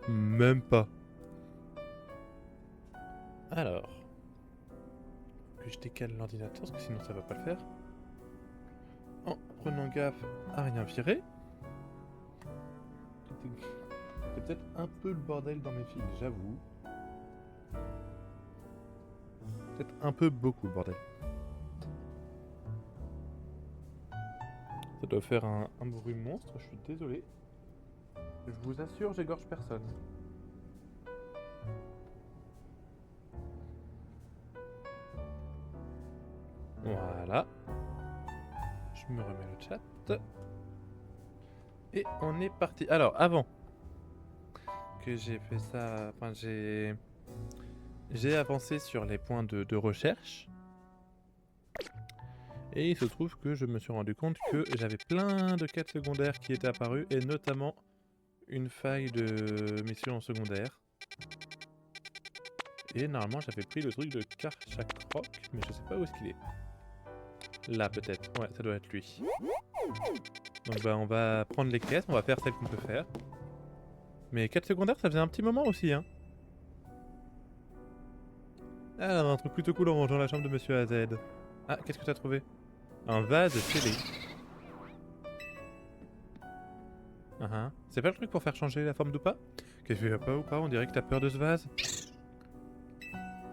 Même pas. Alors. Que je décale l'ordinateur, parce que sinon ça va pas le faire. En prenant gaffe à rien virer. C'est peut-être un peu le bordel dans mes fils, j'avoue. Peut-être un peu beaucoup le bordel. Ça doit faire un bruit monstre, je suis désolé. Je vous assure, j'égorge personne. Voilà. Je me remets le chat. Et on est parti. Alors, avant que j'ai fait ça... Enfin, j'ai avancé sur les points de recherche. Et il se trouve que je me suis rendu compte que j'avais plein de quêtes secondaires qui étaient apparues, et notamment une faille de mission secondaire. Et normalement j'avais pris le truc de Karchakroc, mais je sais pas où est-ce qu'il est. Là peut-être, ouais ça doit être lui. Donc bah on va prendre les quêtes, on va faire celles qu'on peut faire. Mais quêtes secondaires ça faisait un petit moment aussi hein. Alors un truc plutôt cool en rangeant la chambre de Monsieur AZ. Ah qu'est-ce que t'as trouvé? Un vase scellé. C'est pas le truc pour faire changer la forme d'Oupa? Qu'est-ce que tu fais pas ou pas? On dirait que t'as peur de ce vase.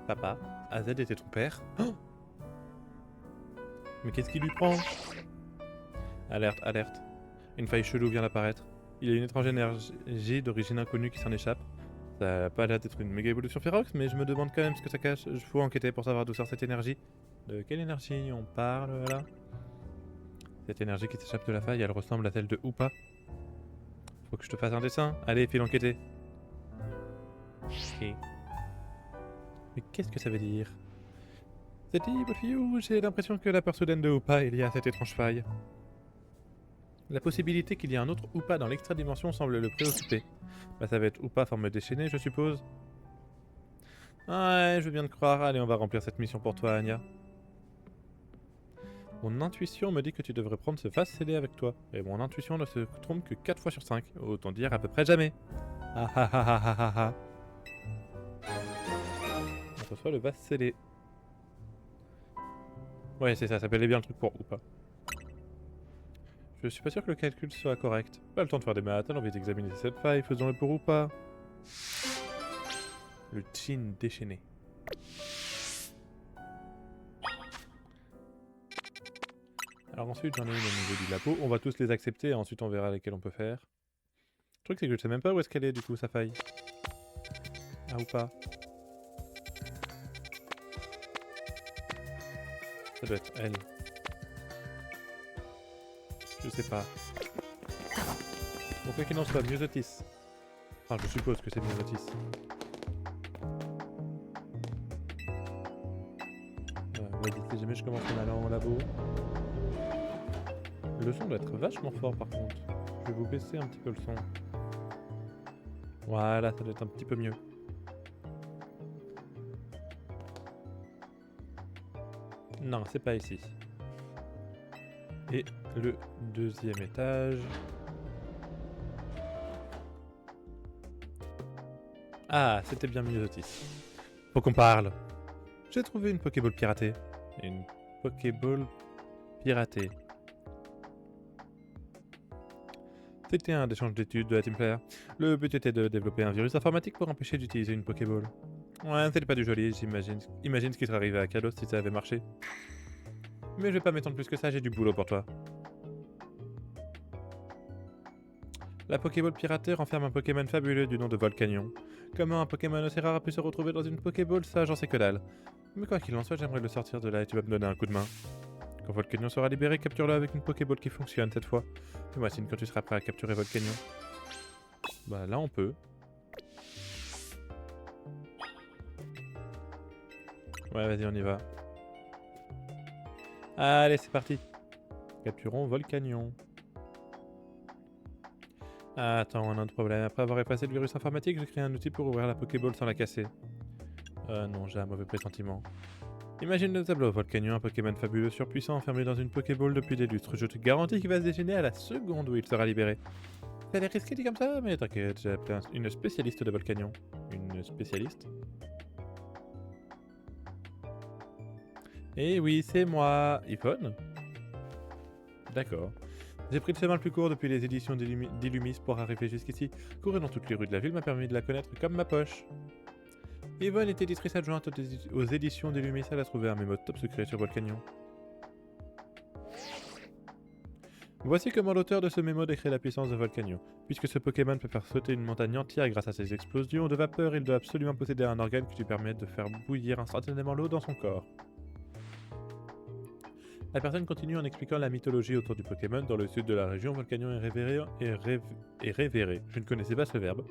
Papa, AZ était ton père. Oh, mais qu'est-ce qui lui prend? Alerte, alerte. Une faille chelou vient d'apparaître. Il y a une étrange énergie d'origine inconnue qui s'en échappe. Ça a pas l'air d'être une méga évolution férox, mais je me demande quand même ce que ça cache. Je faut enquêter pour savoir d'où sort cette énergie. De quelle énergie on parle là? Cette énergie qui s'échappe de la faille, elle ressemble à celle de Oupa. Faut que je te fasse un dessin. Allez, file enquêter. Ok. Mais qu'est-ce que ça veut dire? C'est dit, Wolfiou, j'ai l'impression que la peur soudaine de Oupa est liée à cette étrange faille. La possibilité qu'il y ait un autre Oupa dans l'extra-dimension semble le préoccuper. Bah ça va être Oupa forme déchaînée, je suppose. Ouais, je veux bien te croire. Allez, on va remplir cette mission pour toi, Anya. Mon intuition me dit que tu devrais prendre ce vase scellé avec toi. Et mon intuition ne se trompe que 4 fois sur 5. Autant dire à peu près jamais. Ah ah ah ah ah ah ah. On reçoit le vase scellé. Ouais, c'est ça bel et bien le truc pour Oupa. Je suis pas sûr que le calcul soit correct. Pas le temps de faire des maths, j'ai envie d'examiner cette faille, faisons-le pour Oupa. Le djinn déchaîné. Alors ensuite j'en ai une au niveau du labo, on va tous les accepter et ensuite on verra lesquelles on peut faire. Le truc c'est que je sais même pas où est-ce qu'elle est du coup sa faille. Ah ou pas. Ça doit être elle. Je sais pas. Bon quoi qu'il en soit, Myosotis. Enfin je suppose que c'est Myosotis. Vas-y, si jamais je commence en allant au labo. Le son doit être vachement fort par contre. Je vais vous baisser un petit peu le son. Voilà, ça doit être un petit peu mieux. Non, c'est pas ici. Et le deuxième étage. Ah, c'était bien Myosotis. Faut qu'on parle. J'ai trouvé une Pokéball piratée. Une Pokéball piratée. C'était un échange d'études de la Team Player. Le but était de développer un virus informatique pour empêcher d'utiliser une Pokéball. Ouais, c'était pas du joli, j'imagine. Imagine ce qui serait arrivé à Kalos si ça avait marché. Mais je vais pas m'étendre plus que ça, j'ai du boulot pour toi. La Pokéball piratée renferme un Pokémon fabuleux du nom de Volcanion. Comment un Pokémon aussi rare a pu se retrouver dans une Pokéball, ça j'en sais que dalle. Mais quoi qu'il en soit, j'aimerais le sortir de là et tu vas me donner un coup de main. Quand Volcanion sera libéré, capture-le avec une Pokéball qui fonctionne cette fois. Fais-moi signe quand tu seras prêt à capturer Volcanion. Bah là on peut. Ouais vas-y on y va. Allez c'est parti. Capturons Volcanion. Ah, attends, on a un autre problème. Après avoir effacé le virus informatique, j'ai créé un outil pour ouvrir la Pokéball sans la casser. Non, j'ai un mauvais pressentiment. Imagine le tableau, Volcanion, un Pokémon fabuleux surpuissant enfermé dans une Pokéball depuis des lustres. Je te garantis qu'il va se déchaîner à la seconde où il sera libéré. Ça a l'air risqué dit comme ça, mais t'inquiète, j'ai appelé une spécialiste de Volcanion. Une spécialiste? Eh oui, c'est moi, Yvonne. D'accord. J'ai pris le chemin le plus court depuis les éditions d'Illumis pour arriver jusqu'ici. Courir dans toutes les rues de la ville m'a permis de la connaître comme ma poche. Yvonne est éditrice adjointe aux éditions d'Illumis. Elle a trouvé un mémo top secret sur Volcanion. Voici comment l'auteur de ce mémo décrit la puissance de Volcanion. Puisque ce Pokémon peut faire sauter une montagne entière grâce à ses explosions de vapeur, il doit absolument posséder un organe qui lui permet de faire bouillir instantanément l'eau dans son corps. La personne continue en expliquant la mythologie autour du Pokémon. Dans le sud de la région, Volcanion est révéré. Je ne connaissais pas ce verbe.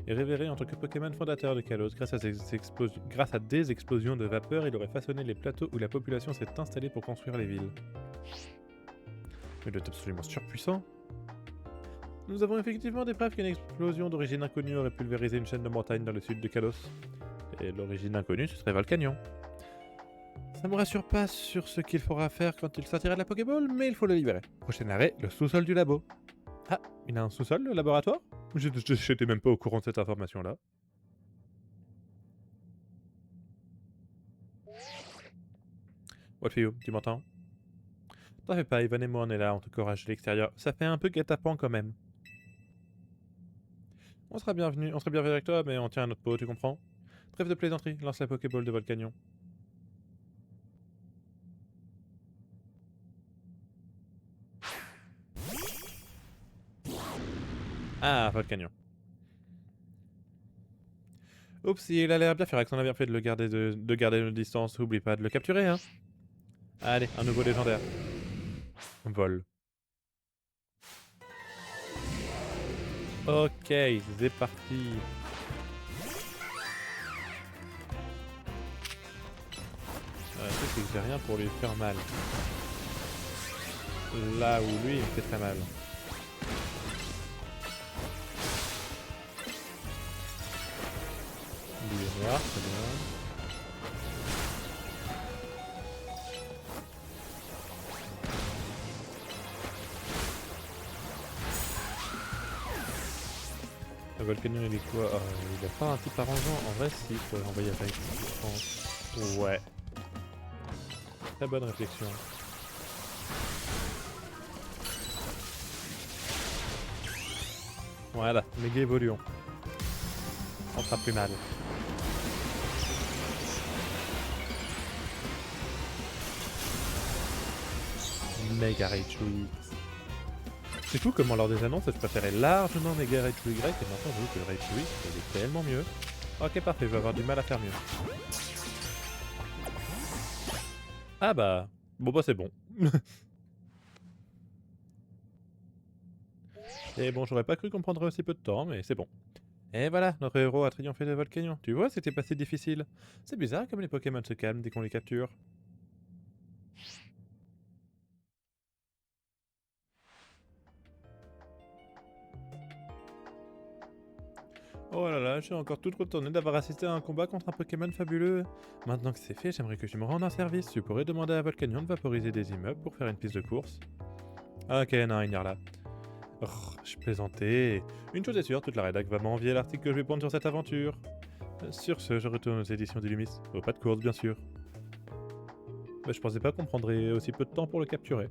Est révéré en tant que Pokémon fondateur de Kalos. Grâce à des explosions de vapeur, il aurait façonné les plateaux où la population s'est installée pour construire les villes. Mais il est absolument surpuissant. Nous avons effectivement des preuves qu'une explosion d'origine inconnue aurait pulvérisé une chaîne de montagnes dans le sud de Kalos. Et l'origine inconnue, ce serait Volcanion. Ça me rassure pas sur ce qu'il faudra faire quand il sortira de la Pokéball, mais il faut le libérer. Prochain arrêt, le sous-sol du labo. Ah, il a un sous-sol, le laboratoire? J'étais même pas au courant de cette information-là. Wolfio, tu m'entends? T'en fais pas, Ivan et moi on est là, on te corrige à l'extérieur. Ça fait un peu guet-apens quand même. On serait bienvenu avec toi, mais on tient à notre peau, tu comprends? Trêve de plaisanterie, lance la Pokéball de Volcanion. Ah, Volcanion. Oups, il a l'air bien furax, on a bien fait de garder nos distances. Oublie pas de le capturer, hein. Allez, un nouveau légendaire. Vol. Ok, c'est parti. Le truc c'est que j'ai rien pour lui faire mal. Là où lui il me fait très mal. Lui est noir, c'est bien. Le Volcanion il est quoi? Il a pas un type arrangeant. En vrai si, il faudrait envoyer avec, je pense. Ouais. Très bonne réflexion. Voilà, méga évolution. On fera plus mal. Mega Raichu X. C'est fou comment lors des annonces je préférais largement Mega Raichu Y et maintenant je vois que le Raichu X il est tellement mieux. Ok parfait, je vais avoir du mal à faire mieux. Ah bah... Bon bah c'est bon. Et bon, j'aurais pas cru qu'on prendrait aussi peu de temps, mais c'est bon. Et voilà, notre héros a triomphé de Volcanion. Tu vois, c'était pas si difficile. C'est bizarre comme les Pokémon se calment dès qu'on les capture. Oh là là, je suis encore toute retournée d'avoir assisté à un combat contre un Pokémon fabuleux. Maintenant que c'est fait, j'aimerais que je me rende un service. Tu pourrais demander à Volcanion de vaporiser des immeubles pour faire une piste de course. Ok, non, ignore-la. Oh, je plaisantais. Une chose est sûre, toute la rédac va m'envier l'article que je vais prendre sur cette aventure. Sur ce, je retourne aux éditions d'Illumis. Au pas de course, bien sûr. Bah, je pensais pas qu'on prendrait aussi peu de temps pour le capturer.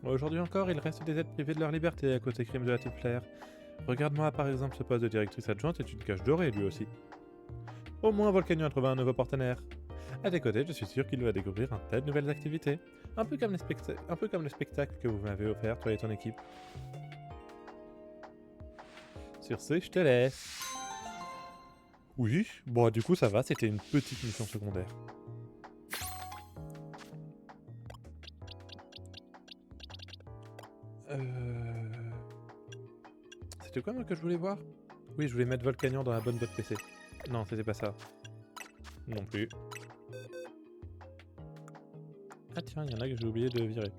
Aujourd'hui encore, il reste des êtres privés de leur liberté à cause des crimes de la Templar. Regarde-moi par exemple ce poste de directrice adjointe est une cage dorée lui aussi. Au moins Volcanion a trouvé un nouveau partenaire. À tes côtés, je suis sûr qu'il va découvrir un tas de nouvelles activités. Un peu comme le spectacle que vous m'avez offert, toi et ton équipe. Sur ce, je te laisse. Oui, bon du coup ça va, c'était une petite mission secondaire. C'était quoi moi que je voulais voir? Oui, je voulais mettre Volcanion dans la bonne boîte PC. Non, c'était pas ça. Non plus. Ah tiens, il y en a que j'ai oublié de virer.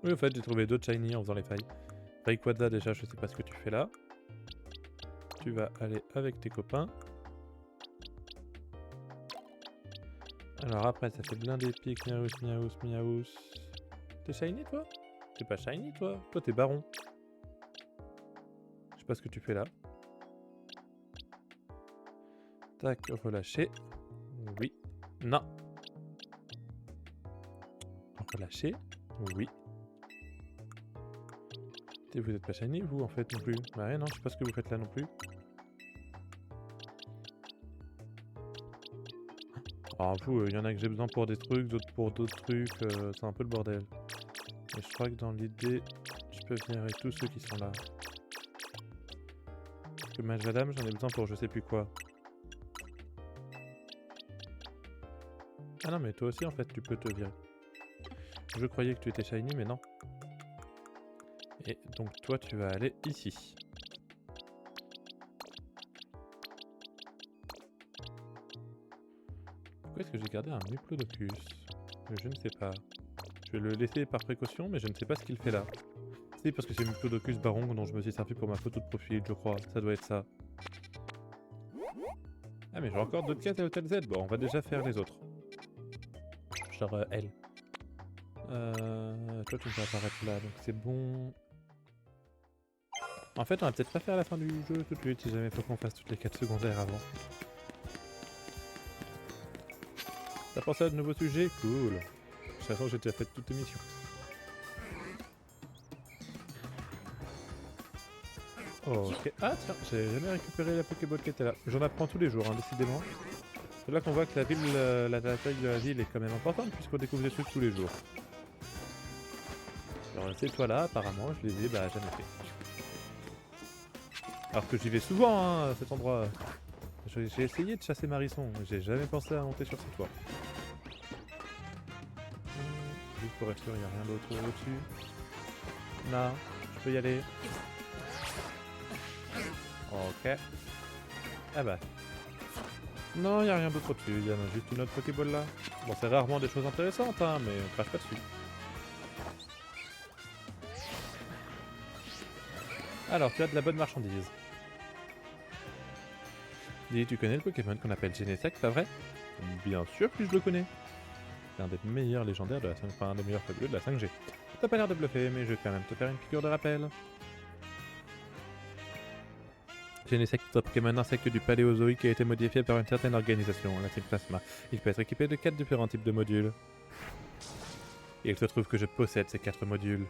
Oui, au fait, j'ai trouvé d'autres shiny en faisant les failles. Rayquaza, déjà, je sais pas ce que tu fais là. Tu vas aller avec tes copains. Alors après, ça fait blindé pique, miaous. T'es shiny toi? T'es pas shiny, toi? Toi, t'es baron. Je sais pas ce que tu fais là. Tac, relâcher. Oui. Non. Relâcher. Oui. Et vous êtes pas shiny, vous, en fait, non plus? Bah ouais, non, je sais pas ce que vous faites là non plus. Alors vous, il y en a que j'ai besoin pour des trucs, d'autres pour d'autres trucs, c'est un peu le bordel. Mais je crois que dans l'idée, je peux virer tous ceux qui sont là. Parce que Majadam, j'en ai besoin pour je sais plus quoi. Ah non, mais toi aussi, en fait, tu peux te virer. Je croyais que tu étais shiny, mais non. Et donc toi, tu vas aller ici. Pourquoi est-ce que j'ai gardé un Diplodocus? Je ne sais pas. Je vais le laisser par précaution, mais je ne sais pas ce qu'il fait là. C'est parce que c'est Diplodocus Baron dont je me suis servi pour ma photo de profil, je crois. Ça doit être ça. Ah mais j'ai encore d'autres quêtes à Hôtel Z. Bon, on va déjà faire les autres. Genre elle. Toi tu vas apparaître là, donc c'est bon. En fait, on va peut-être pas faire la fin du jeu tout de suite, si jamais faut qu'on fasse toutes les quêtes secondaires avant. T'as pensé à de nouveaux sujets? Cool. De toute façon, j'ai déjà fait toutes les missions. Ok. Ah tiens, j'ai jamais récupéré la Pokéball qui était là. J'en apprends tous les jours, hein, décidément. C'est là qu'on voit que la ville, la taille de la ville est quand même importante, puisqu'on découvre des trucs tous les jours. Alors ces toits-là, apparemment, je les ai jamais fait. Alors que j'y vais souvent, hein, à cet endroit. J'ai essayé de chasser Marisson, j'ai jamais pensé à monter sur ce toit. Juste pour être sûr, il n'y a rien d'autre au-dessus. Non, je peux y aller. Ok. Ah bah. Non, il n'y a rien d'autre au-dessus, il y en a juste une autre Pokéball là. Bon, c'est rarement des choses intéressantes, hein, mais on crache pas dessus. Alors, tu as de la bonne marchandise. Dis, tu connais le Pokémon qu'on appelle Genesect, pas vrai? Bien sûr que je le connais. C'est un des meilleurs légendaires de la 5... Enfin, un des meilleurs fabuleux de la 5G. T'as pas l'air de bluffer, mais je vais quand même te faire une piqûre de rappel. Genesect est un Pokémon insecte du Paléozoïque qui a été modifié par une certaine organisation, la Team Plasma. Il peut être équipé de 4 différents types de modules. Et il se trouve que je possède ces 4 modules.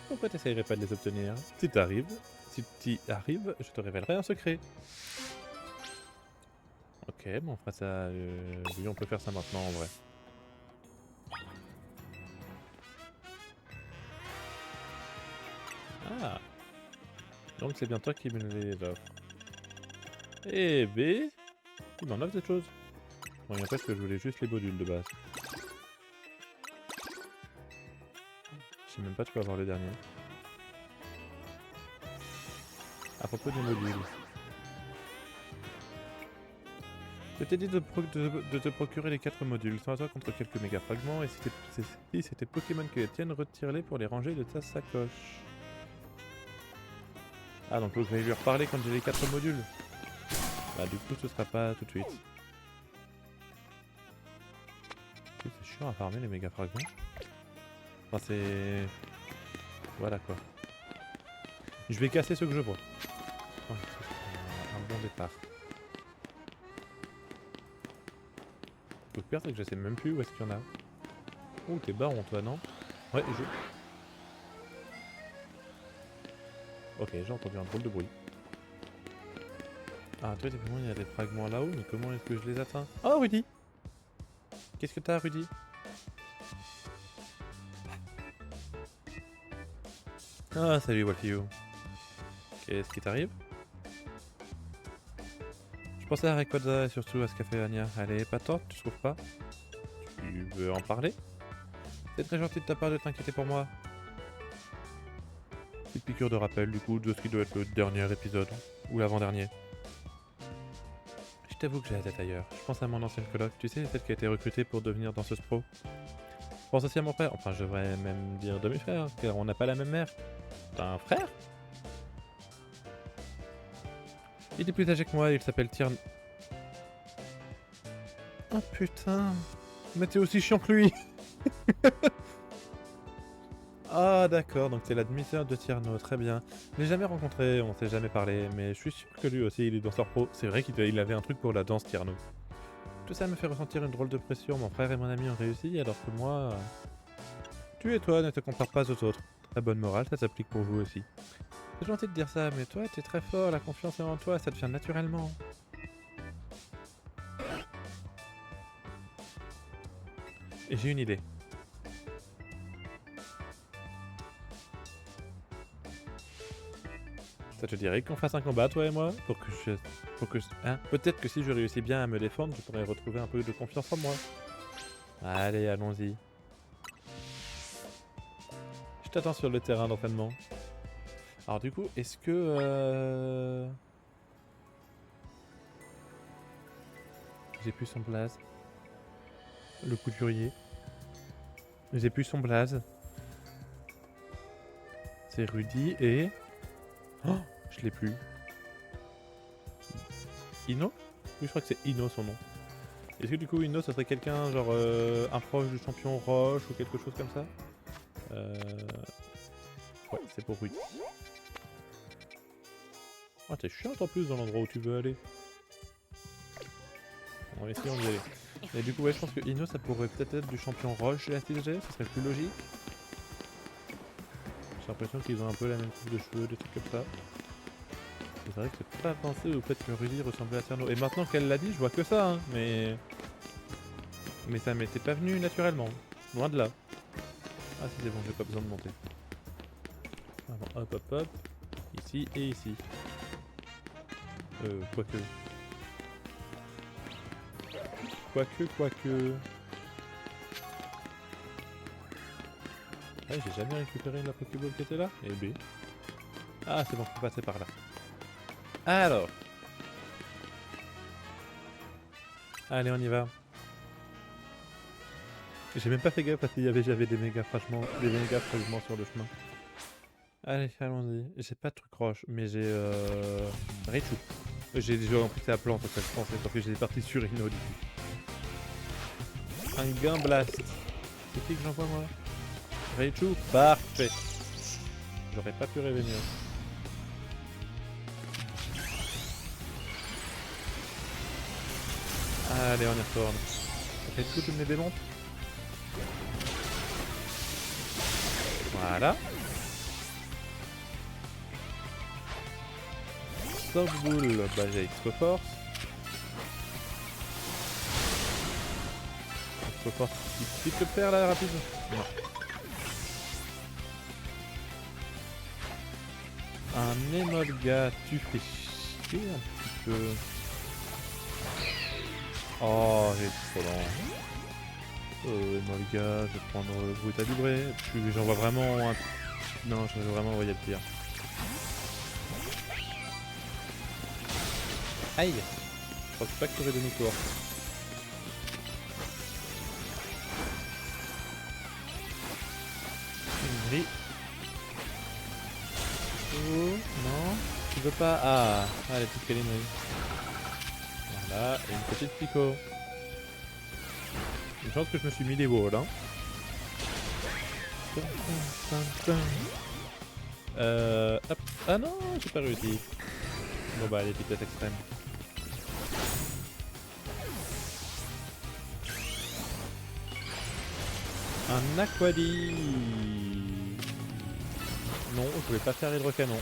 Pourquoi t'essayerais pas de les obtenir? Si t'y arrives, je te révélerai un secret. Ok, bon on fera ça... Oui, on peut faire ça maintenant en vrai. Ah. Donc c'est bien toi qui me les offre. Eh B, il m'en offre des choses. Bon, en fait, que je voulais juste les modules de base. Je sais même pas, tu peux avoir le dernier. À propos des modules. Je t'ai dit de te procurer les 4 modules, sans toi contre quelques méga fragments, et si c'était Pokémon que les tiennes, retire-les pour les ranger de ta sacoche. Ah, donc je vais lui reparler quand j'ai les 4 modules. Bah du coup ce sera pas tout de suite. C'est chiant à farmer les méga fragments. Enfin c'est... Voilà quoi. Je vais casser ceux que je vois. Oh, c'est un bon départ. Le pire c'est que je sais même plus où est-ce qu'il y en a. Oh t'es baron toi non? Ouais je... Ok j'ai entendu un drôle de bruit. Ah toi effectivement il y a des fragments là-haut, mais comment est-ce que je les atteins? Oh Rudy! Qu'est-ce que t'as Rudy? Ah salut Wolfio. Qu'est-ce qui t'arrive? Je pensais à Rayquaza et surtout à ce qu'a fait Anya. Elle est épatante, tu trouves pas? Tu veux en parler? C'est très gentil de ta part de t'inquiéter pour moi. Petite piqûre de rappel du coup de ce qui doit être le dernier épisode. Ou l'avant-dernier. Je t'avoue que j'ai la tête ailleurs. Je pense à mon ancienne coloc, tu sais, celle qui a été recrutée pour devenir danseuse pro. Je pense aussi à mon frère, enfin je devrais même dire demi-frère, car on n'a pas la même mère. T'as un frère? Il est plus âgé que moi et il s'appelle Tyrn... Oh putain... Mais t'es aussi chiant que lui. Ah d'accord, donc t'es l'admisseur de Tierno, très bien. Je l'ai jamais rencontré, on s'est jamais parlé, mais je suis sûr que lui aussi il est danseur pro. C'est vrai qu'il avait un truc pour la danse Tierno. Tout ça me fait ressentir une drôle de pression, mon frère et mon ami ont réussi, alors que moi... Tu et toi ne te compare pas aux autres. Très bonne morale, ça s'applique pour vous aussi. C'est gentil de dire ça, mais toi t'es très fort, la confiance est en toi, ça te vient naturellement. Et j'ai une idée. Ça te dirait qu'on fasse un combat, toi et moi, hein, peut-être que si je réussis bien à me défendre, je pourrais retrouver un peu de confiance en moi. Allez, allons-y. Je t'attends sur le terrain d'entraînement. Alors du coup, est-ce que... J'ai plus son blaze. Le couturier. J'ai plus son blaze. C'est Rudy et... Oh, je l'ai plus. Ino? Oui, je crois que c'est Ino son nom. Est-ce que du coup Ino ça serait quelqu'un genre un proche du champion Roche ou quelque chose comme ça? Ouais, c'est pour Rudy. Oh, t'es chiante en plus dans l'endroit où tu veux aller. On va essayer d'y aller. Et du coup, ouais, je pense que Ino ça pourrait peut-être être du champion Roche de la TG, ça serait plus logique. J'ai l'impression qu'ils ont un peu la même coupe de cheveux, des trucs comme ça. C'est vrai que j'ai pas pensé au fait que Rudy ressemblait à Tierno. Et maintenant qu'elle l'a dit, je vois que ça, hein, mais... Mais ça m'était pas venu naturellement. Loin de là. Ah si c'est bon, j'ai pas besoin de monter. Alors, hop hop hop. Ici et ici. Quoique. Quoique. Ah, j'ai jamais récupéré la Pokéball qui était là. Et B. Ah, c'est bon, je peux passer par là. Alors. Allez, on y va. J'ai même pas fait gaffe parce qu'il y avait j'avais des méga fragments sur le chemin. Allez, allons-y. J'ai pas de truc roche, mais j'ai Raichu. J'ai déjà compris que c'est la plante en fait, je pensais, parce que j'étais parti sur Ino du coup. Un gain blast. C'est qui que j'envoie moi? Raichu? Parfait. J'aurais pas pu rêver mieux. Allez, on y retourne. Ça fait tout de mes démontes. Voilà. Soft Bull, bah j'ai Expo Force. Expo Force qui te le faire là rapide? Non. Un Emolga, tu fais chier un petit peu. Oh, j'ai trop lent. Emolga, je vais prendre Brut à vibrer. J'en vois vraiment un... Non, j'en vais vraiment envoyer le pire. Aïe! Je pense pas que tu aurais donné court. Oui. Oh, non, tu veux pas? Ah, la petite câlinerie. Voilà, et une petite pico. Une chance que je me suis mis des walls, hein. Hop. Ah non, j'ai pas réussi. Bon bah, les vitesses extrêmes. Un Aquadi. Non, je voulais pas faire hydrocanon.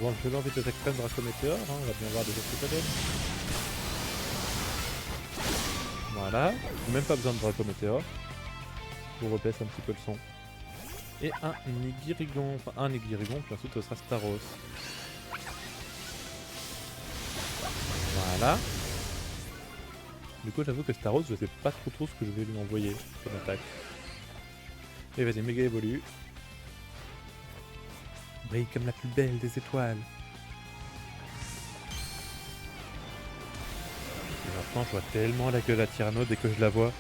Bon, le feu en vitesse extrême Draco Météore, hein, on va bien voir des autres que ça donne. Voilà, même pas besoin de Draco Météore. On rebaisse un petit peu le son. Et un Nigirigon, enfin un Nigirigon, puis ensuite ce sera Staros. Voilà. Du coup, j'avoue que Staros, je sais pas trop ce que je vais lui envoyer comme attaque. Et vas-y, méga évolue. Brille comme la plus belle des étoiles. Et maintenant, je vois tellement la gueule à Tierno dès que je la vois.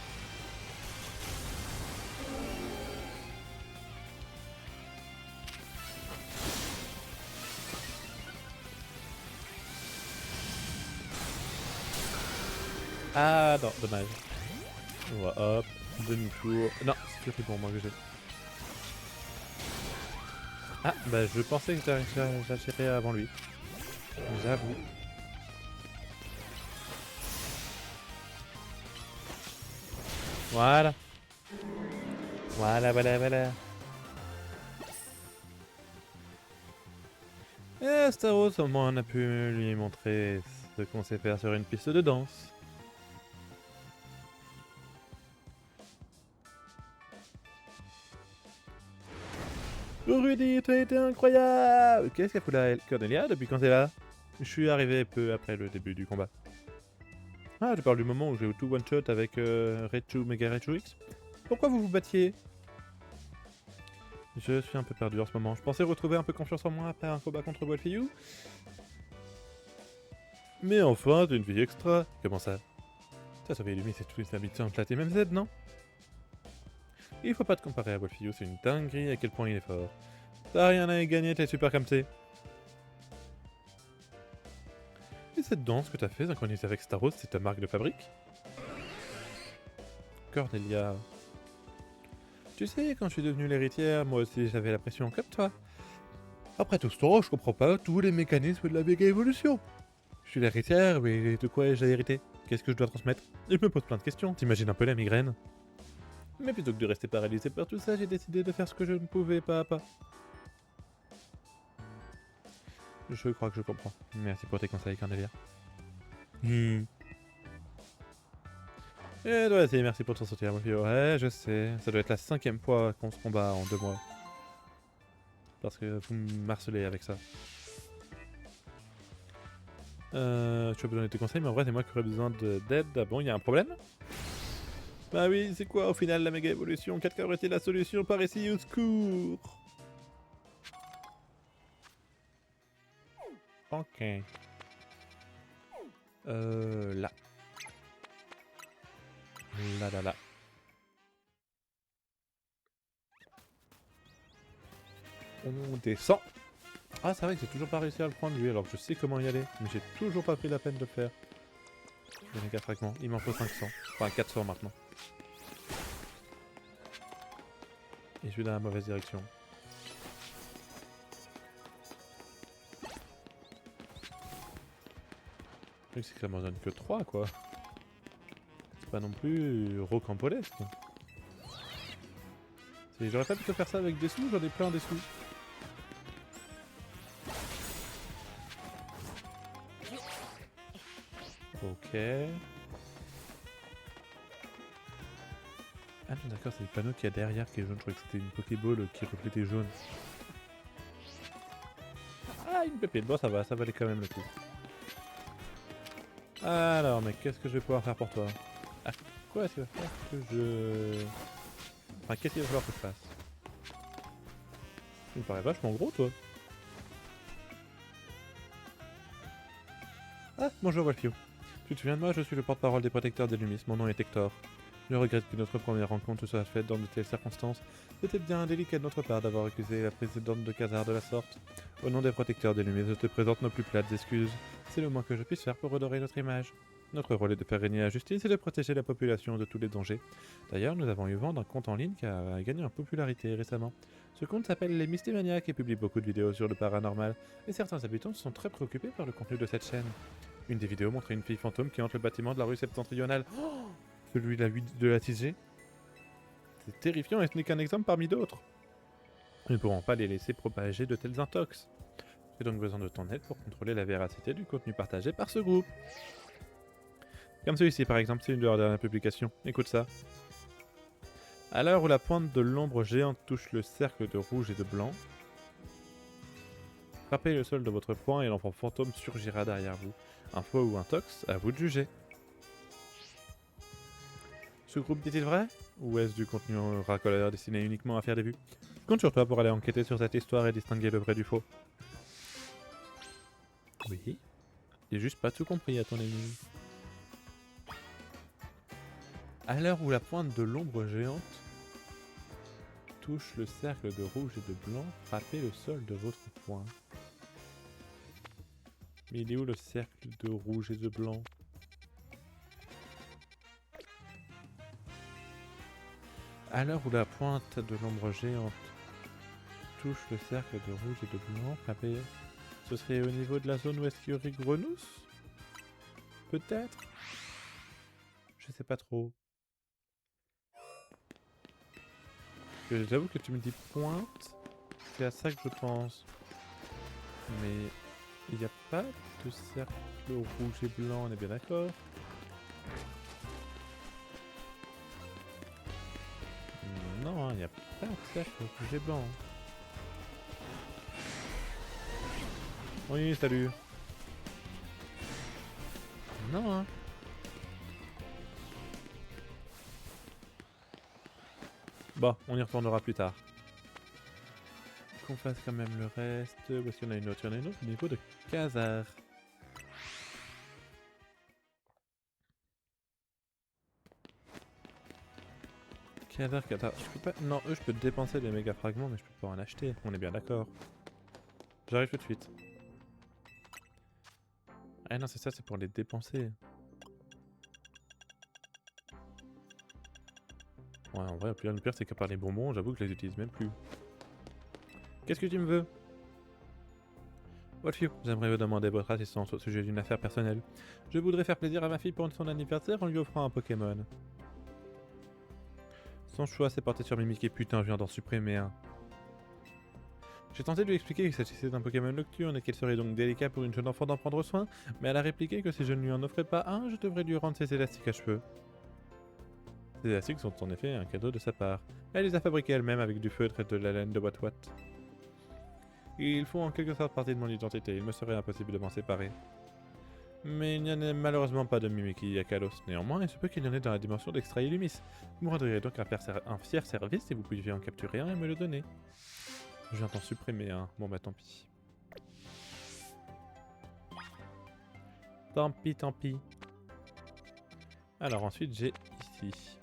Ah non, dommage. On va hop, demi-tour. Non, c'est plus pour moi que j'ai. Ah, bah je pensais que j'agirais avant lui. J'avoue. Voilà. Voilà. Et Staros, au moins on a pu lui montrer ce qu'on sait faire sur une piste de danse. Rudy, tu as été incroyable! Qu'est-ce qu'a foutu là, Cornelia, depuis quand t'es là? Je suis arrivé peu après le début du combat. Ah, je parle du moment où j'ai eu tout one-shot avec Rechu Mega Rechu X. Pourquoi vous vous battiez? Je suis un peu perdu en ce moment. Je pensais retrouver un peu confiance en moi après un combat contre Wolfiyou. Mais enfin, t'es une fille extra. Comment ça? Ça, Sophie Lumi, c'est toute une habitude entre la TMZ, non? Il faut pas te comparer à Wolfiyou, c'est une dinguerie à quel point il est fort. T'as rien à y gagner, t'es super comme t'es. Et cette danse que t'as fait synchronisée avec Staros, c'est ta marque de fabrique? Cornelia. Tu sais, quand je suis devenue l'héritière, moi aussi j'avais la pression comme toi. Après tout ce temps, je comprends pas tous les mécanismes de la méga évolution. Je suis l'héritière, mais de quoi ai-je hérité? Qu'est-ce que je dois transmettre? Je me pose plein de questions, t'imagines un peu la migraine? Mais plutôt que de rester paralysé par tout ça, j'ai décidé de faire ce que je ne pouvais pas à pas. Je crois que je comprends. Merci pour tes conseils, Cornelia. Et toi aussi, merci pour ton soutien, mon vieux. Ouais, je sais. Ça doit être la 5e fois qu'on se combat en 2 mois. Parce que vous me harcelez avec ça. Tu as besoin de tes conseils, mais en vrai, c'est moi qui aurais besoin d'aide. Ah bon, il y a un problème? Bah oui, c'est quoi au final la méga évolution? 4K aurait été la solution par ici, au secours! Ok. Là. Là. On descend. Ah, c'est vrai que j'ai toujours pas réussi à le prendre lui, alors que je sais comment y aller. Mais j'ai toujours pas pris la peine de le faire. Les méga fragments, il m'en faut 500. Enfin, 400 maintenant. Et je suis dans la mauvaise direction. Le truc, c'est que ça m'en donne que 3, quoi. C'est pas non plus rocambolesque. J'aurais pas pu te faire ça avec des sous, j'en ai plein des sous. Ok. Ah non, d'accord, c'est le panneau qu'il y a derrière qui est jaune. Je croyais que c'était une Pokéball qui reflétait jaune. Ah, une pépite. Bon, ça va, ça valait quand même le coup. Alors, mais qu'est-ce que je vais pouvoir faire pour toi? Ah, quoi est-ce qu'il va falloir que je... Enfin, qu'est-ce qu'il va falloir que je fasse? Tu me parais vachement gros, toi. Ah, bonjour, Wolfio. Tu te souviens de moi? Je suis le porte-parole des protecteurs des Lumis. Mon nom est Hector. Je regrette que notre première rencontre se soit faite dans de telles circonstances. C'était bien indélicat de notre part d'avoir accusé la présidente de Khazard de la sorte. Au nom des protecteurs des Lumières, je te présente nos plus plates excuses. C'est le moins que je puisse faire pour redorer notre image. Notre rôle est de faire régner la justice et de protéger la population de tous les dangers. D'ailleurs, nous avons eu vent d'un compte en ligne qui a gagné en popularité récemment. Ce compte s'appelle Les Mystémaniacs et publie beaucoup de vidéos sur le paranormal, et certains habitants sont très préoccupés par le contenu de cette chaîne. Une des vidéos montrait une fille fantôme qui entre le bâtiment de la rue septentrionale. Oh, celui de la 6G. C'est terrifiant et ce n'est qu'un exemple parmi d'autres. Nous ne pourrons pas les laisser propager de tels intox. J'ai donc besoin de ton aide pour contrôler la véracité du contenu partagé par ce groupe. Comme celui-ci par exemple, c'est une de leurs dernières publications. Écoute ça. À l'heure où la pointe de l'ombre géante touche le cercle de rouge et de blanc, frappez le sol de votre poing et l'enfant fantôme surgira derrière vous. Un faux ou un tox, à vous de juger. Ce groupe dit-il vrai? Ou est-ce du contenu racoleur destiné uniquement à faire des vues? Je compte sur toi pour aller enquêter sur cette histoire et distinguer le vrai du faux. Oui. J'ai juste pas tout compris à ton avis. À l'heure où la pointe de l'ombre géante touche le cercle de rouge et de blanc, frappez le sol de votre poing. Mais il est où le cercle de rouge et de blanc? À l'heure où la pointe de l'ombre géante touche le cercle de rouge et de blanc, frappé, ce serait au niveau de la zone où est-ce qu'il y aurait Grenousse? Peut-être? Je sais pas trop. J'avoue que tu me dis pointe, c'est à ça que je pense. Mais il n'y a pas de cercle rouge et blanc, on est bien d'accord? Non, il n'y a pas de cercle rouge et blanc. Oui, salut. Non, hein. Bon, on y retournera plus tard. Qu'on fasse quand même le reste. Où est-ce qu'il y en a une autre? Il y en a une autre au niveau de Khazar. Khazar. Je peux pas... Non, eux, je peux dépenser les méga fragments, mais je peux pas en acheter. On est bien d'accord. J'arrive tout de suite. Ah non, c'est ça, c'est pour les dépenser. Ouais, en vrai, le pire, c'est qu'à part les bonbons, j'avoue que je les utilise même plus. Qu'est-ce que tu me veux? Wolfio, j'aimerais vous demander votre assistance au sujet d'une affaire personnelle. Je voudrais faire plaisir à ma fille pour son anniversaire en lui offrant un Pokémon. Son choix s'est porté sur Mimic et putain, je viens d'en supprimer un. J'ai tenté de lui expliquer qu'il s'agissait d'un Pokémon nocturne et qu'il serait donc délicat pour une jeune enfant d'en prendre soin, mais elle a répliqué que si je ne lui en offrais pas un, je devrais lui rendre ses élastiques à cheveux. Ces élastiques sont en effet un cadeau de sa part. Elle les a fabriqués elle-même avec du feutre et de la laine de Wat-Wat. Ils font en quelque sorte partie de mon identité, il me serait impossible de m'en séparer. Mais il n'y en a malheureusement pas de Mimikyu à Kalos. Néanmoins, il se peut qu'il y en ait dans la dimension d'Extra Illumis. Vous me rendriez donc un fier service si vous pouviez en capturer un et me le donner. Je viens d'en supprimer un. Bon bah tant pis. Tant pis, tant pis. Alors ensuite j'ai ici.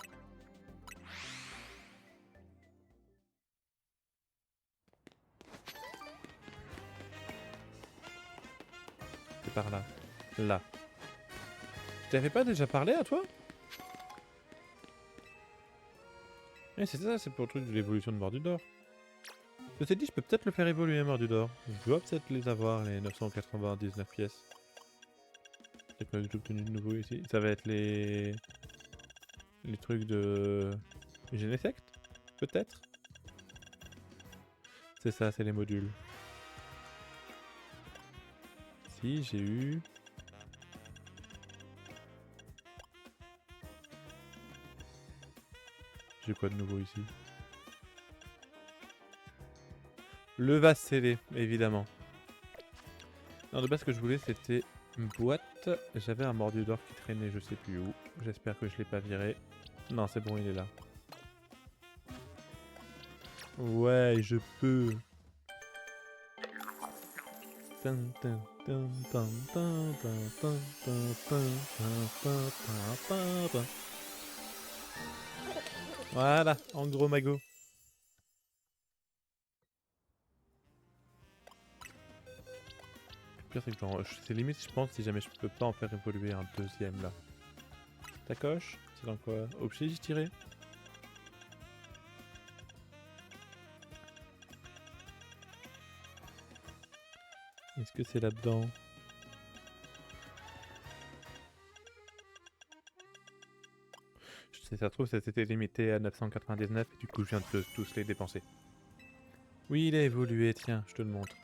C'est par là. Là. Je t'avais pas déjà parlé à toi? Eh c'est ça, c'est pour le truc de l'évolution de Mordudor. Je t'ai dit, je peux peut-être le faire évoluer Mordudor. Je dois peut-être les avoir, les 999 pièces. C'est quoi que j'ai obtenu de nouveau ici? Ça va être les trucs de... Genesect? Peut-être? C'est ça, c'est les modules. Si, j'ai eu... J'ai quoi de nouveau ici? Le vase scellé, évidemment. Non, de base, ce que je voulais, c'était une boîte. J'avais un Mordudor qui traînait, je sais plus où. J'espère que je l'ai pas viré. Non, c'est bon, il est là. Ouais, je peux. Voilà, en gros magot. Le pire, c'est que c'est limite, je pense, si jamais je peux pas en faire évoluer un deuxième là. Ta coche? C'est dans quoi? Objet, j'y tirais? Est-ce que c'est là-dedans? Je sais, ça se trouve, ça s'était limité à 999 et du coup, je viens de tous les dépenser. Oui, il a évolué, tiens, je te le montre.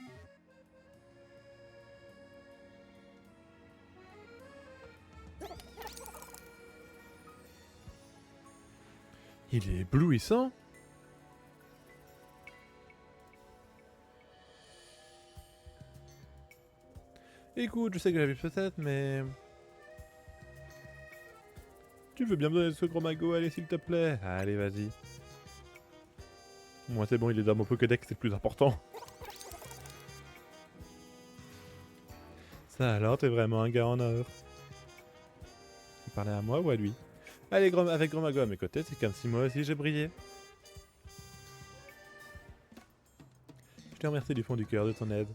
Il est éblouissant! Écoute, je sais que j'abuse peut-être, mais... Tu veux bien me donner ce gros magot, allez s'il te plaît? Allez, vas-y. Moi c'est bon, il est dans mon Pokédex, c'est le plus important. Ça alors, t'es vraiment un gars en or. Tu parlais à moi ou à lui? Allez, avec Grand Mago à mes côtés, c'est comme si moi aussi j'ai brillé. Je te remercie du fond du cœur de ton aide.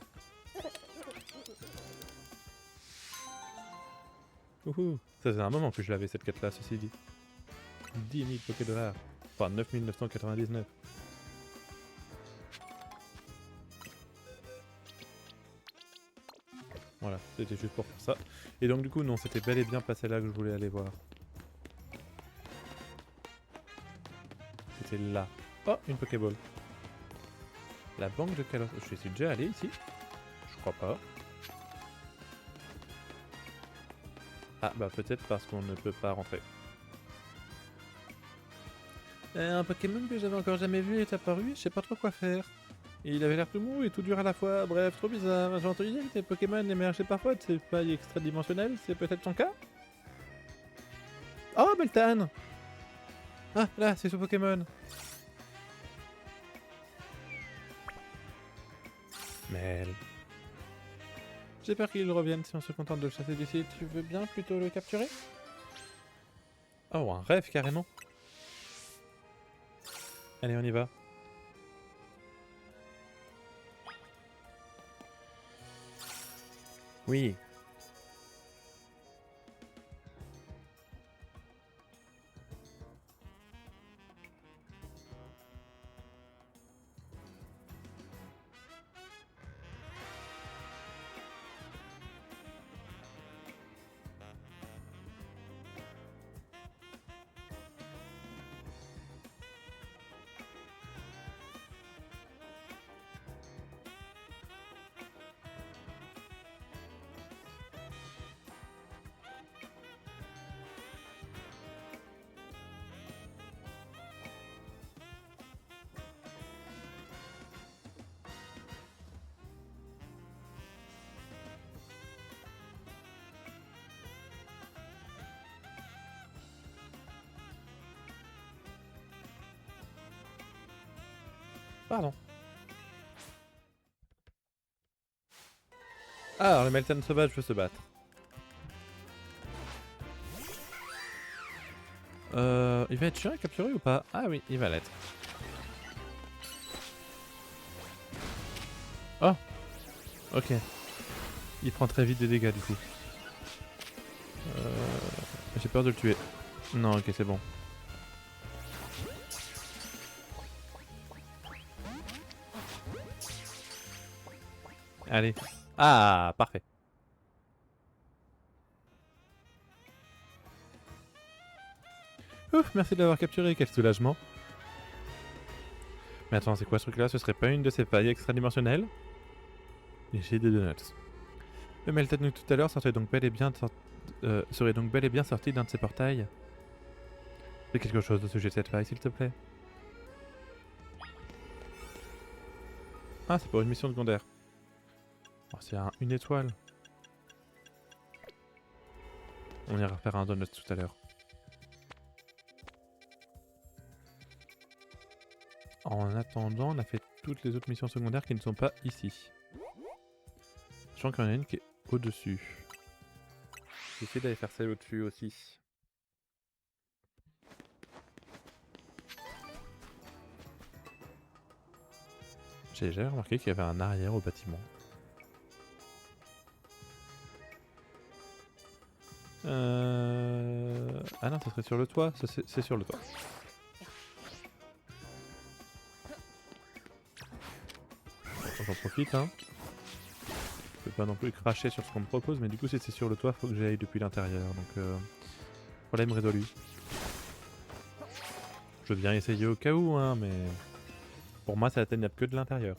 Ouhou, ça faisait un moment que je l'avais cette quête là, ceci dit. 10 000 Pokédollars. Enfin, 9999. Voilà, c'était juste pour faire ça. Et donc du coup, non, c'était bel et bien passé là que je voulais aller voir. C'était là. Oh, une Pokéball. La banque de Kalos. Je suis déjà allé ici? Je crois pas. Ah bah peut-être parce qu'on ne peut pas rentrer. Un Pokémon que j'avais encore jamais vu est apparu, je sais pas trop quoi faire. Et il avait l'air tout mou et tout dur à la fois, bref, trop bizarre. J'ai entendu dire que tes Pokémon émergeaient parfois de ces failles extra-dimensionnelles, c'est peut-être ton cas? Oh, Meltan! Ah, là, c'est ce Pokémon. Mel. J'ai peur qu'il revienne si on se contente de le chasser d'ici. Tu veux bien plutôt le capturer? Oh, un rêve carrément. Allez, on y va. Oui. Pardon. Ah, alors le Meltan sauvage veut se battre. Il va être chiant à capturer ou pas? Ah oui, il va l'être. Oh, ok. Il prend très vite des dégâts du coup. J'ai peur de le tuer. Non, ok, c'est bon. Allez. Ah, parfait. Ouf, merci de l'avoir capturé, quel soulagement. Mais attends, c'est quoi ce truc-là? Ce serait pas une de ces failles extradimensionnelles? J'ai des donuts. Le Meltan de tout à l'heure serait donc bel et bien sorti d'un de ces portails. Fais quelque chose au sujet de cette faille, s'il te plaît. Ah, c'est pour une mission secondaire. Oh, c'est une étoile. On ira faire un donut tout à l'heure. En attendant, on a fait toutes les autres missions secondaires qui ne sont pas ici. Sachant qu'il y en a une qui est au-dessus. J'essaie d'aller faire celle au-dessus aussi. J'ai déjà remarqué qu'il y avait un arrière au bâtiment. Ah non, ça serait sur le toit. C'est sur le toit. J'en profite, hein. Je peux pas non plus cracher sur ce qu'on me propose, mais du coup, si c'est sur le toit, faut que j'aille depuis l'intérieur. Donc, problème résolu. Je veux bien essayer au cas où, hein, mais pour moi, c'est atteignable que de l'intérieur.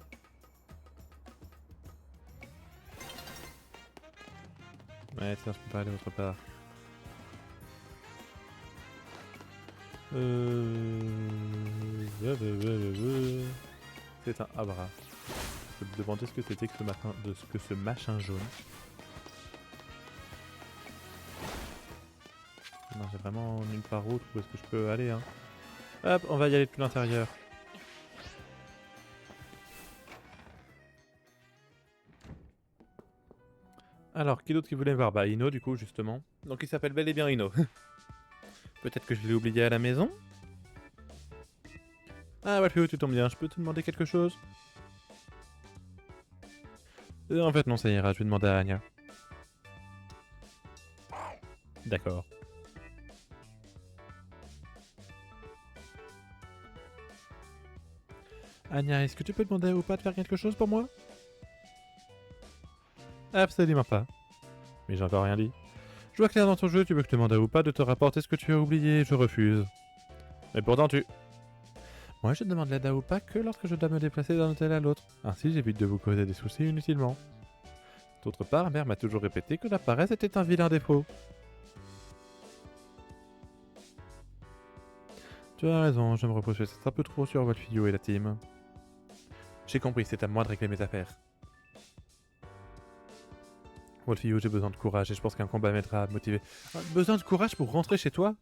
Ouais, tiens, je peux pas aller autre part. C'est un Abra. Je peux me demander ce que c'était que ce machin jaune. Non, j'ai vraiment nulle part autre où est-ce que je peux aller, hein. Hop, on va y aller depuis l'intérieur. Alors, qui d'autre qui voulait voir? Bah, Ino, du coup, justement. Donc, il s'appelle bel et bien Ino. Peut-être que je l'ai oublié à la maison? Ah, ouais, tu tombes bien. Je peux te demander quelque chose? En fait, non, ça ira. Je vais demander à Anya. D'accord. Anya, est-ce que tu peux demander à Upa de faire quelque chose pour moi? Absolument pas. Mais j'ai encore rien dit. Je vois clair dans ton jeu, tu veux que je demande à Upa de te rapporter ce que tu as oublié, je refuse. Mais pourtant tu... Moi je demande l'aide à Upa que lorsque je dois me déplacer d'un hôtel à l'autre. Ainsi j'évite de vous causer des soucis inutilement. D'autre part, mère m'a toujours répété que la paresse était un vilain défaut. Tu as raison, je me repose peut-être un peu trop sur votre fillou et la team. J'ai compris, c'est à moi de régler mes affaires. Wolfio, j'ai besoin de courage et je pense qu'un combat m'aidera à me motiver. Besoin de courage pour rentrer chez toi?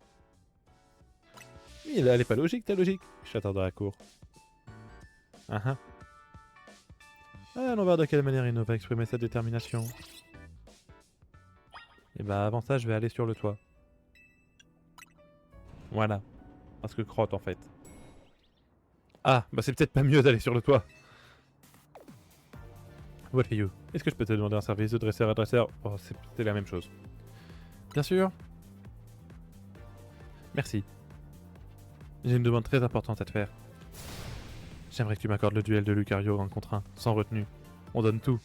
Oui, elle est pas logique, ta logique. Je t'attends dans la cour. Allons voir de quelle manière il va exprimer sa détermination. Et bah avant ça, je vais aller sur le toit. Voilà. Parce que crotte en fait. Ah, bah c'est peut-être pas mieux d'aller sur le toit. Wolfio, est-ce que je peux te demander un service de dresseur à dresseur? Oh, c'est la même chose. Bien sûr. Merci. J'ai une demande très importante à te faire. J'aimerais que tu m'accordes le duel de Lucario 1 contre 1, sans retenue. On donne tout.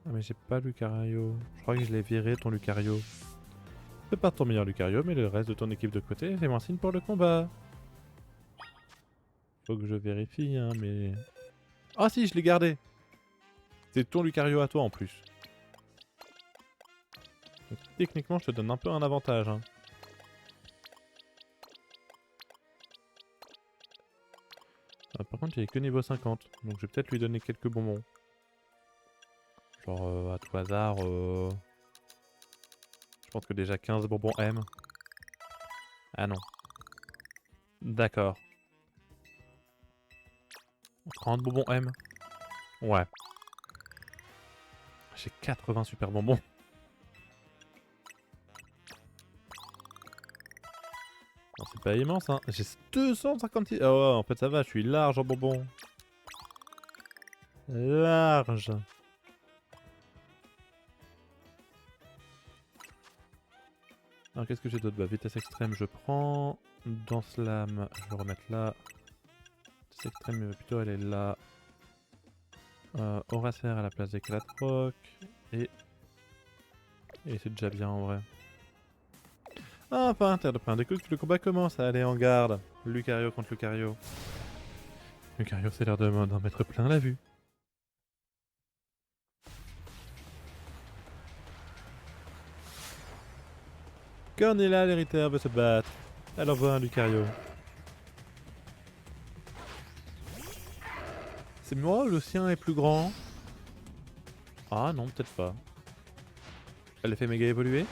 Ah mais j'ai pas Lucario. Je crois que je l'ai viré ton Lucario. C'est pas ton meilleur Lucario, mais le reste de ton équipe de côté, fais-moi un signe pour le combat. Faut que je vérifie, hein, mais... Ah si, je l'ai gardé. C'est ton Lucario à toi en plus. Donc, techniquement, je te donne un peu un avantage. Hein. Ah, par contre, il est que niveau 50, donc je vais peut-être lui donner quelques bonbons. Genre, à tout hasard, je pense que déjà 15 bonbons M. Ah non. D'accord. 30 bonbons M. Ouais. J'ai 80 super bonbons. Non, c'est pas immense, hein. J'ai 256... Oh, ouais, en fait, ça va, je suis large en bonbons. Large. Alors, qu'est-ce que j'ai d'autre? Bah, vitesse extrême, je prends. Danse lame, je vais le remettre là. Vitesse extrême, plutôt, elle est là. Aura sphère à la place des Calatroc. Et c'est déjà bien en vrai. Ah, enfin, terre de plein d'écoute, le combat commence à aller en garde. Lucario contre Lucario. Lucario, c'est l'air d'en mettre plein la vue. Cornelia, l'héritière, veut se battre. Elle envoie un Lucario. C'est moi ou le sien est plus grand? Ah non, peut-être pas. Elle le fait méga évoluer?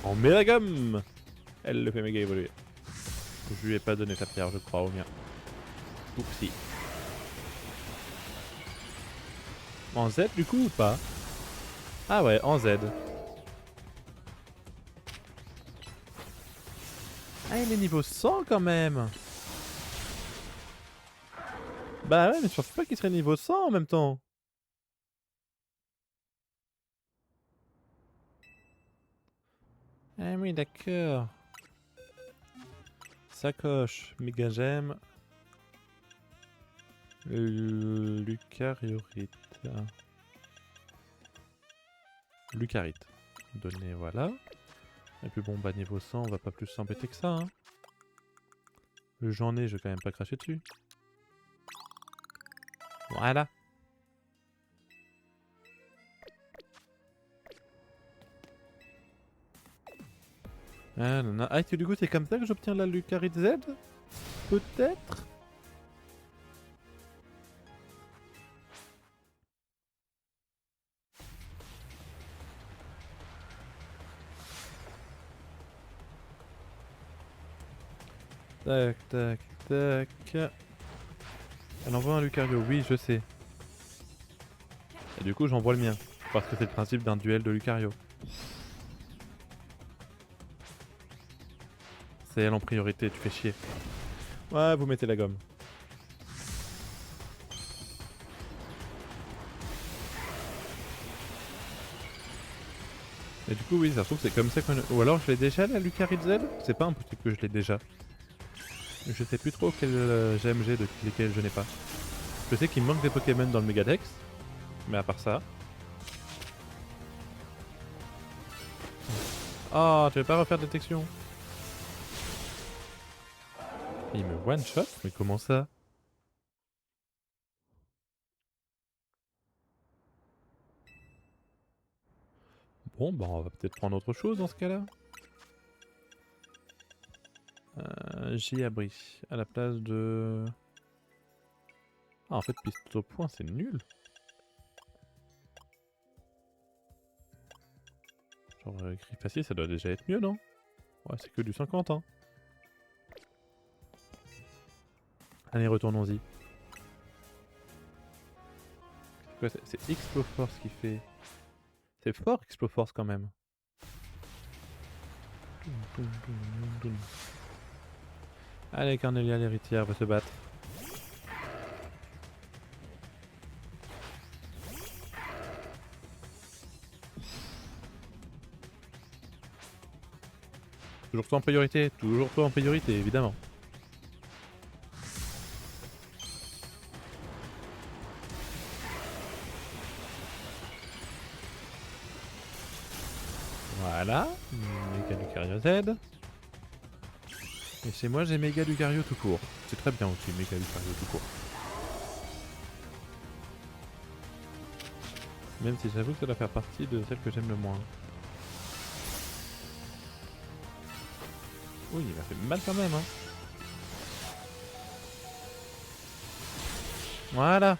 En Mégagum! Elle le fait méga évoluer. Je lui ai pas donné sa pierre, je crois, au mien. Oupsie. En Z du coup ou pas? Ah ouais, en Z. Ah, il est niveau 100 quand même! Bah ouais, mais je pensais pas qu'il serait niveau 100 en même temps. Ah oui, d'accord. Sacoche, méga gemme. Lucariorite. Lucarite. Donné, voilà. Et puis bon, bah niveau 100, on va pas plus s'embêter que ça. Hein. J'en ai, je vais quand même pas cracher dessus. Voilà. Ah, non, non. Ah, du coup, c'est comme ça que j'obtiens la Lucarite Z? Peut-être? Tac, tac, tac. Elle envoie un Lucario, oui, je sais. Et du coup, j'envoie le mien. Parce que c'est le principe d'un duel de Lucario. C'est elle en priorité, tu fais chier. Ouais, vous mettez la gomme. Et du coup, oui, ça se trouve, c'est comme ça qu'on... Ou alors, je l'ai déjà, la Lucarite Z? C'est pas impossible que je l'ai déjà. Je sais plus trop quel gemme j'ai de lesquels je n'ai pas. Je sais qu'il me manque des Pokémon dans le Megadex, mais à part ça... Oh, tu veux pas refaire détection? Il me one-shot? Mais comment ça? Bon, bah on va peut-être prendre autre chose dans ce cas-là. J-abri, à la place de... Ah, en fait, piste au point, c'est nul. Genre, griffe facile, ça doit déjà être mieux, non? Ouais, c'est que du 50, hein. Allez, retournons-y. C'est Exploforce qui fait... C'est fort Exploforce quand même. Allez, Cornelia l'héritière va se battre. Toujours toi en priorité, évidemment. Voilà, Méga Lucario Z. Et chez moi j'ai Méga Lucario tout court. C'est très bien aussi, Méga Lucario tout court. Même si j'avoue que ça doit faire partie de celle que j'aime le moins. Oui, il m'a fait mal quand même, hein. Voilà.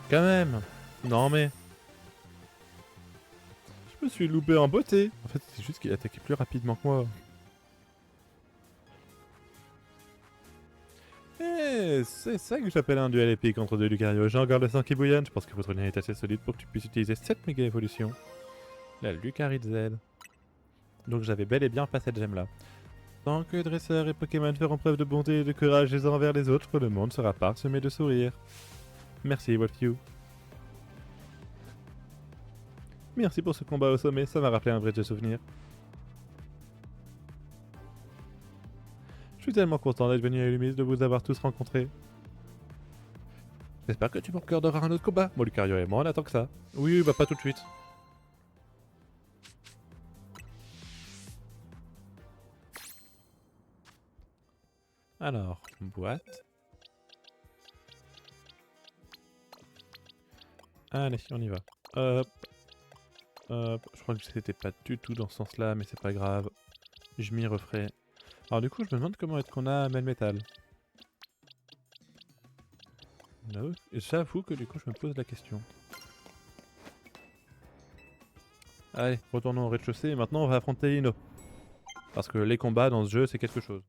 Quand même. Non mais... Je me suis loupé en beauté. En fait, c'est juste qu'il attaquait plus rapidement que moi. Eh, c'est ça que j'appelle un duel épique entre deux Lucario. J'ai encore le sang qui bouillonne. Je pense que votre lien est assez solide pour que tu puisses utiliser cette méga évolution. La Lucarite Z. Donc j'avais bel et bien pas cette gemme là. Tant que dresseurs et Pokémon feront preuve de bonté et de courage les uns envers les autres, le monde sera parsemé de sourires. Merci Wolfew. Merci pour ce combat au sommet, ça m'a rappelé un vrai de souvenir. Je suis tellement content d'être venu à Illumise, de vous avoir tous rencontrés. J'espère que tu me regarderas un autre combat. Moi, Lucario et moi, on attend que ça. Oui, bah pas tout de suite. Alors, boîte. Allez, on y va. Hop. Hop. Je crois que c'était pas du tout dans ce sens-là, mais c'est pas grave. Je m'y referai. Alors du coup, je me demande comment est-ce qu'on a Melmetal. J'avoue que du coup, je me pose la question. Allez, retournons au rez-de-chaussée et maintenant on va affronter Ino. Parce que les combats dans ce jeu, c'est quelque chose.